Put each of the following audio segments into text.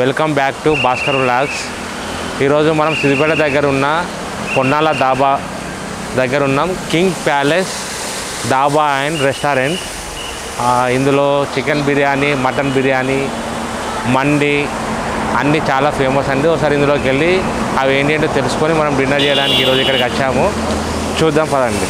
Welcome back to Bhaskar vlogs. ఈరోజు మనం సిద్దిపేట దగ్గర ఉన్న పొన్నాల దాబా దగ్గర ఉన్నాం. King palace dhaba and restaurant. ఇందులో చికెన్ బిర్యానీ, మటన్ బిర్యానీ, మండి అన్నీ చాలా ఫేమస్ అండి. ఒకసారి ఇందులోకి వెళ్ళి అవి ఏంటంటో తెలుసుకొని మనం డిన్నర్ చేయడానికి ఈరోజు ఇక్కడికి వచ్చాము. చూద్దాం పదండి.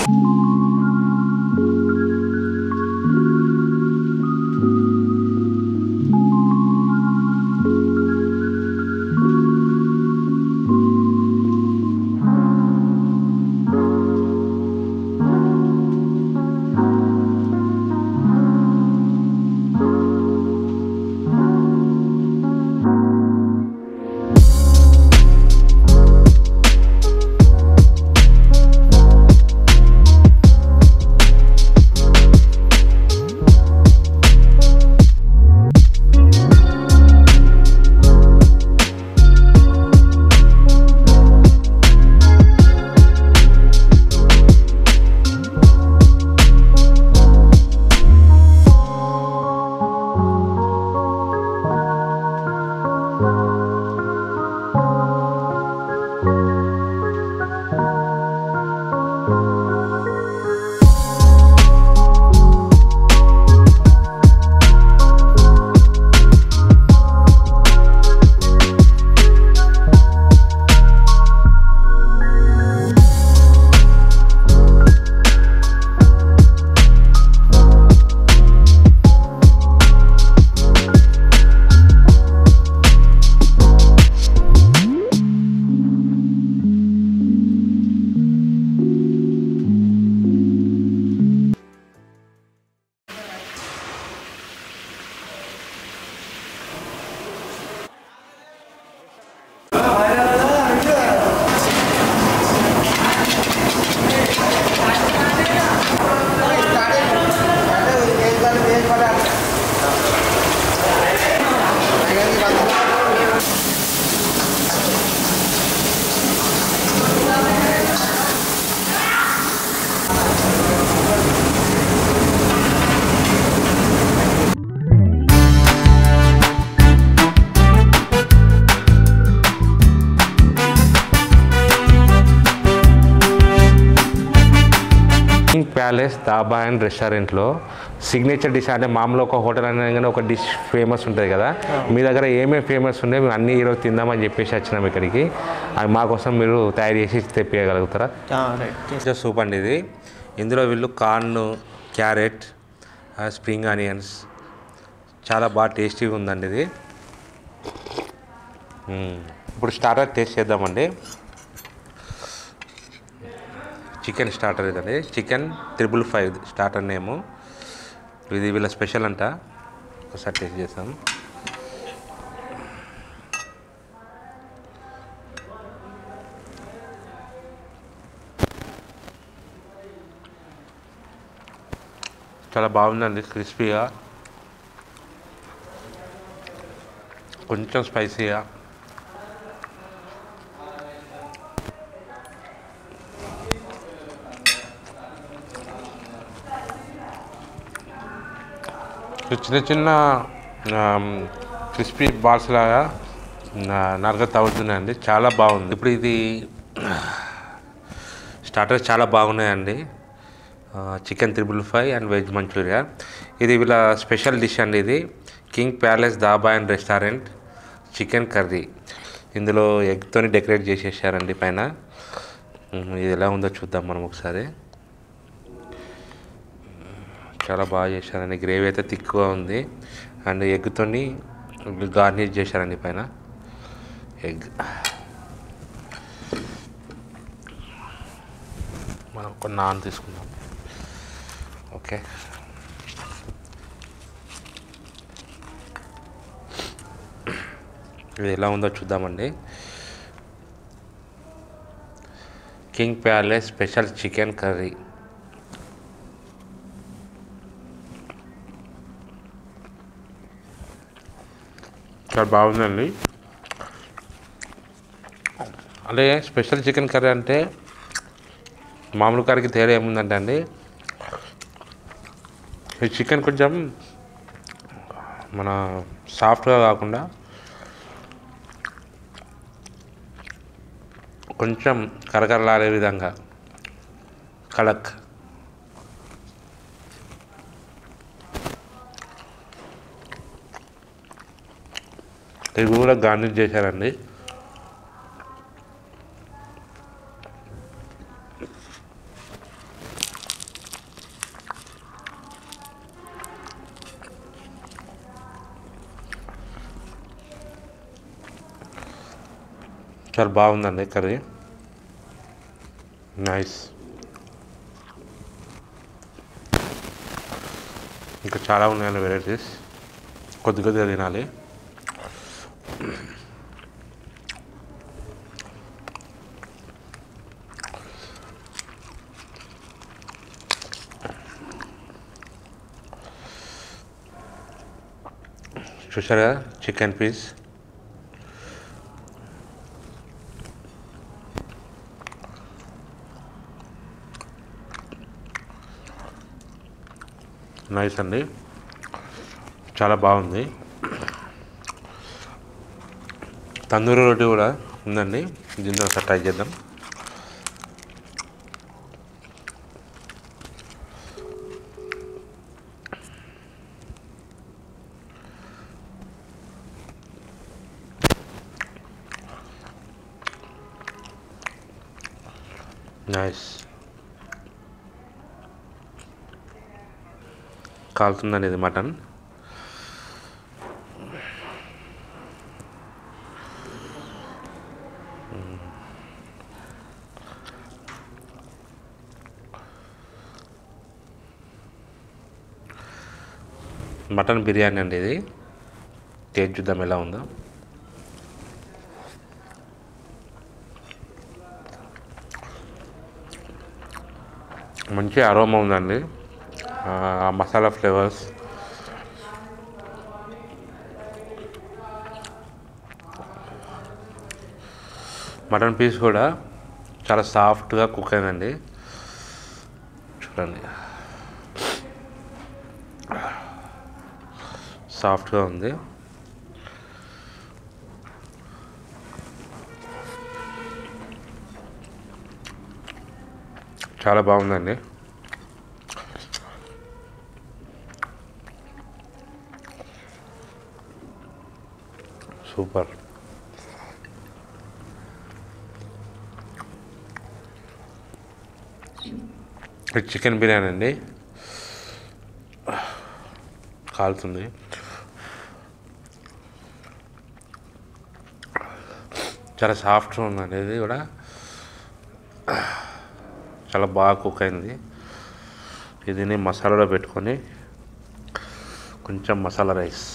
కింగ్ ప్యాలెస్ దాబా అండ్ రెస్టారెంట్లో సిగ్నేచర్ డిష్ అంటే మామూలు ఒక హోటల్ అనగానే ఒక డిష్ ఫేమస్ ఉంటుంది కదా, మీ దగ్గర ఏమేమి ఫేమస్ ఉన్నాయి మేము అన్నీ ఈరోజు తిందామని చెప్పేసి వచ్చినాం ఇక్కడికి. అవి మా కోసం మీరు తయారు చేసి తెప్పియగలుగుతారా? సూప్ అండి ఇది. ఇందులో వీళ్ళు కార్న్, క్యారెట్, స్ప్రింగ్ ఆనియన్స్ చాలా బాగా టేస్టీగా ఉందండి ఇది. ఇప్పుడు స్టార్టర్ టేస్ట్ చేద్దామండి. చికెన్ స్టార్టర్ ఇదండి, చికెన్ 555 స్టార్టర్ నేము. ఇది వీళ్ళ స్పెషల్ అంట. ఒకసారి టేస్ట్ చేస్తాం. చాలా బాగుందండి, క్రిస్పీగా, కొంచెం స్పైసీగా. చిన్న చిన్న క్రిస్పీ బాల్స్ లాగా నరగత అవుతున్నాయండి, చాలా బాగుంది. ఇప్పుడు ఇది స్టార్టర్స్ చాలా బాగున్నాయండి. Chicken 555 and veg manchuria. ఇది వీళ్ళ స్పెషల్ డిష్ అండి. ఇది king palace dhaba and restaurant chicken curry. ఇందులో ఎగ్తోని డెకరేట్ చేసేసారండి పైన. ఇది ఎలా ఉందో చూద్దాం మనం ఒకసారి. చాలా బాగా చేశారండి. గ్రేవీ అయితే థిక్గా ఉంది అండ్ ఎగ్తోని గార్నిష్ చేశారండి పైన ఎగ్. మనం ఒక నాన్ తీసుకుందాం. ఓకే, ఇది ఎలా ఉందో చూద్దామండి. King palace special chicken curry. చాలా బాగుందండి. అంటే స్పెషల్ చికెన్ కర్రీ అంటే మామూలు కర్రీకి తేడా ఏముందంటే అండి, ఈ చికెన్ కొంచెం మన సాఫ్ట్గా కాకుండా కొంచెం కరకరలాడే విధంగా కడక్. ఇది కూడా గార్నిష్ చేశారండి. చాలా బాగుందండి కర్రీ, నైస్. ఇంకా చాలా ఉన్నాయండి వెరైటీస్, కొద్ది కొద్దిగా తినాలి. చూసారా చికెన్ పీస్, నైస్ అండి, చాలా బాగుంది. తందూరి రోటీ కూడా ఉందండి, దీన్ని ఒకసారి ట్రై చేద్దాం. నైస్, కాలుతుందండి ఇది మటన్. మటన్ బిర్యానీ అండి ఇది, టేస్ట్ చూద్దాం ఎలా ఉందో. మంచి అరోమా ఉందండి, మసాలా ఫ్లేవర్స్. మటన్ పీస్ కూడా చాలా సాఫ్ట్గా కుక్ అయిందండి, చూడండి సాఫ్ట్గా ఉంది. చాలా బాగుందండి. సూపర్. ఇది చికెన్ బిర్యానీ అండి, కాలుతుంది. చాలా సాఫ్ట్గా ఉందండి, ఇది కూడా చాలా బాగా కుక్ అయింది. ఇది మసాలాలో పెట్టుకొని కొంచెం మసాలా రైస్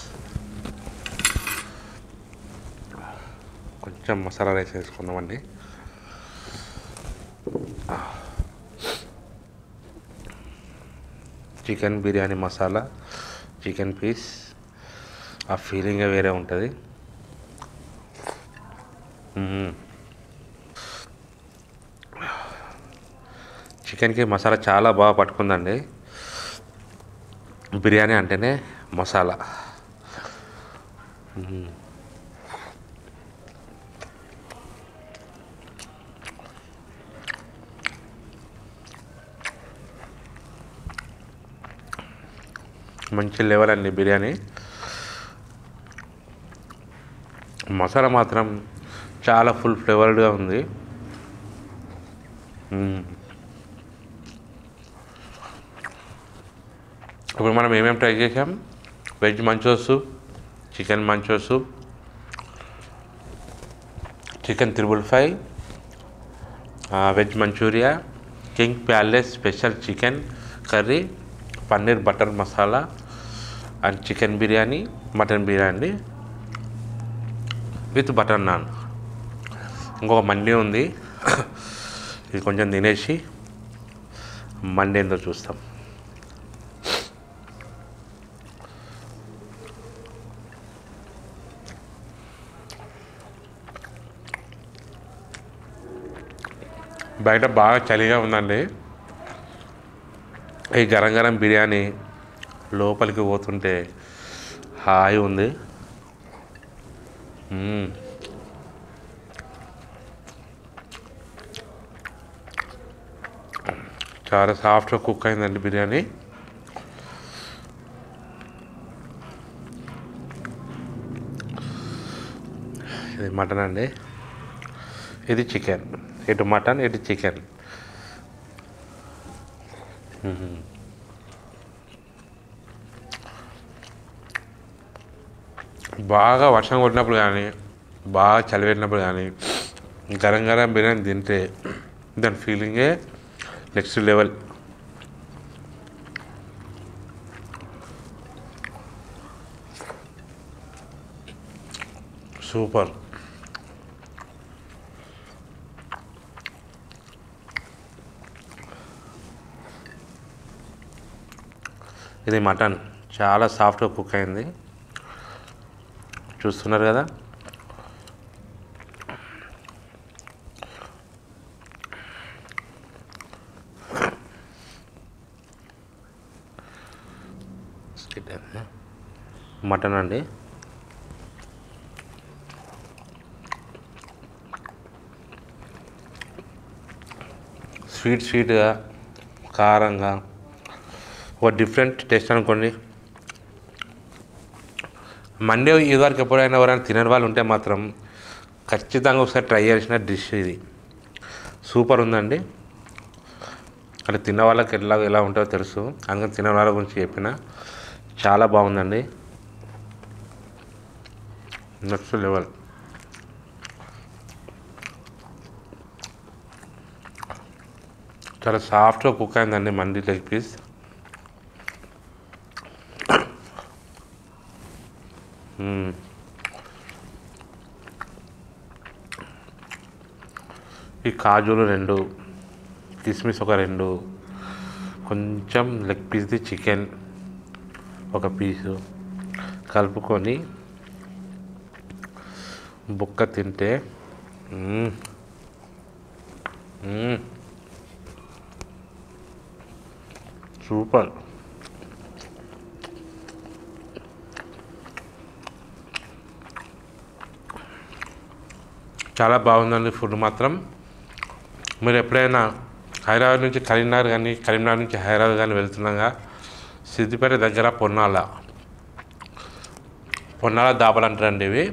వేసుకున్నామండి. Chicken biryani masala, chicken piece, ఆ ఫీలింగే వేరే ఉంటుంది. చికెన్కి మసాలా చాలా బాగా పట్టుకుందండి. బిర్యానీ అంటేనే మసాలా. మంచి లెవెల్ అండి బిర్యానీ. మసాలా మాత్రం చాలా ఫుల్ ఫ్లేవర్డ్గా ఉంది. ఇప్పుడు మనం ఏమేమి ట్రై చేసాం, veg manchow soup, chicken manchow soup, chicken 555, veg manchuria, king palace special chicken curry, paneer butter masala and chicken biryani, mutton biryani with butter naan. ఇంకొక మండి ఉంది, ఇది కొంచెం తినేసి మండి ఏందో చూస్తాం. బయట బాగా చలిగా ఉందండి. ఈ గరం గరం బిర్యానీ లోపలికి పోతుంటే హాయి ఉంది. చాలా సాఫ్ట్గా కుక్ అయిందండి బిర్యానీ. ఇది మటన్ అండి, ఇది చికెన్. ఇటు మటన్, ఇటు చికెన్. బాగా వర్షం కొట్టినప్పుడు కానీ, బాగా చలి పెట్టినప్పుడు కానీ గరం గరం బిర్యానీ తింటే దాని ఫీలింగే నెక్స్ట్ లెవెల్. సూపర్. ఇది మటన్ చాలా సాఫ్ట్గా కుక్ అయింది, చూస్తున్నారు కదా. మటన్ అండి, స్వీట్గా కారంగా ఒక డిఫరెంట్ టేస్ట్ అనుకోండి. మండే ఇదివరకు ఎప్పుడైనా ఎవరైనా తినని వాళ్ళు ఉంటే మాత్రం ఖచ్చితంగా ఒకసారి ట్రై చేసిన డిష్ ఇది. సూపర్ ఉందండి. అంటే తిన్న వాళ్ళకి ఎలా ఉంటుందో తెలుసు, అందుకని తిన్న వాళ్ళ గురించి చెప్పిన. చాలా బాగుందండి, నెక్స్ట్ లెవెల్. చాలా సాఫ్ట్గా కుక్ అయిందండి మండి లెగ్ పీస్. ఈ కాజులు 2, కిస్మిస్ ఒక 2, కొంచెం లెగ్ పీస్ది చికెన్ ఒక పీసు కలుపుకొని బుక్క తింటే సూపర్. చాలా బాగుందండి ఫుడ్ మాత్రం. మీరు ఎప్పుడైనా హైదరాబాద్ నుంచి కరీంనగర్ కానీ, కరీంనగర్ నుంచి హైదరాబాద్ కానీ వెళ్తున్నాగా, సిద్దిపేట దగ్గర పొన్నాల డాబాలు అంటారండి ఇవి.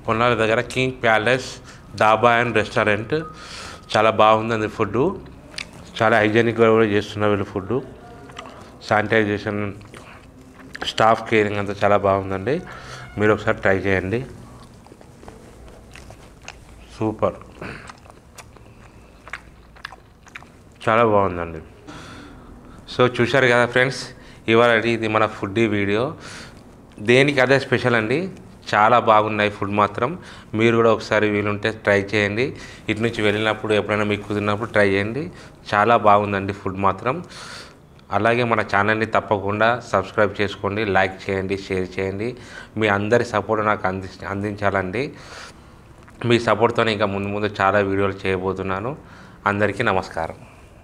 పొన్నాల దగ్గర కింగ్ ప్యాలెస్ డాబా అండ్ రెస్టారెంట్. చాలా బాగుందండి ఫుడ్, చాలా హైజీనిక్గా కూడా చేస్తున్నారు వీళ్ళు ఫుడ్. శానిటైజేషన్, స్టాఫ్ కేరింగ్ అంతా చాలా బాగుందండి. మీరు ఒకసారి ట్రై చేయండి, సూపర్, చాలా బాగుందండి. సో చూశారు కదా ఫ్రెండ్స్, ఇవాళ ఇది మన ఫుడ్ వీడియో. దేనికి అదే స్పెషల్ అండి, చాలా బాగున్నాయి ఫుడ్ మాత్రం. మీరు కూడా ఒకసారి వీలుంటే ట్రై చేయండి. ఇటు నుంచి వెళ్ళినప్పుడు ఎప్పుడైనా మీకు కుదిరినప్పుడు ట్రై చేయండి. చాలా బాగుందండి ఫుడ్ మాత్రం. అలాగే మన ఛానల్ని తప్పకుండా సబ్స్క్రైబ్ చేసుకోండి, లైక్ చేయండి, షేర్ చేయండి. మీ అందరి సపోర్ట్ నాకు అందించాలండి. మీ సపోర్ట్తో ఇంకా ముందు చాలా వీడియోలు చేయబోతున్నాను. అందరికీ నమస్కారం.